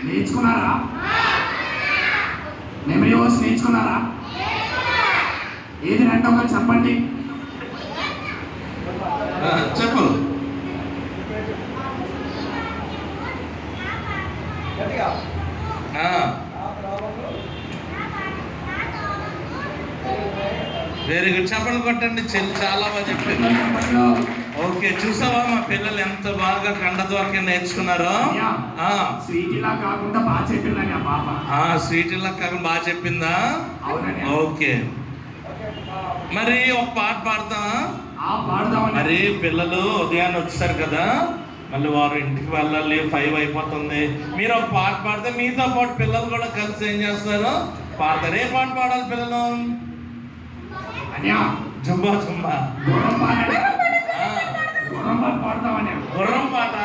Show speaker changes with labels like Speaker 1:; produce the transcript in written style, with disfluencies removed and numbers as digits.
Speaker 1: నేర్చుకున్నారా? Memory verse నేర్చుకున్నారా? ఏది రెండో ఒకటి చెప్పండి.
Speaker 2: చెప్పు. Very good. చెప్పండి కొట్టండి. చాలా బాగా చెప్పింది. ఓకే, చూసావా మా పిల్లలు ఎంత బాగా ఖండద్వాక్యం నేర్చుకున్నారో.
Speaker 1: స్వీట్ ఇలా కాకుండా బాగా చెప్పిందని ఆ పాప.
Speaker 2: స్వీట్ ఇలా కాకుండా బాగా చెప్పిందా? ఓకే, మరి ఒక పాట పాడతాం. మరి పిల్లలు ఉదయాన్నే వచ్చారు కదా, మళ్ళీ వారు ఇంటికి వెళ్ళాలి, 5 అయిపోతుంది. మీరు ఒక పాట పాడితే మీతో పాటు పిల్లలు కూడా కలిసి ఏం చేస్తారు? పాడతారు. ఏ పాట పాడాలి పిల్లలు?
Speaker 1: జుంబా
Speaker 2: జుంబా
Speaker 1: గుర్రం పాట.
Speaker 2: గుర్రం పాట.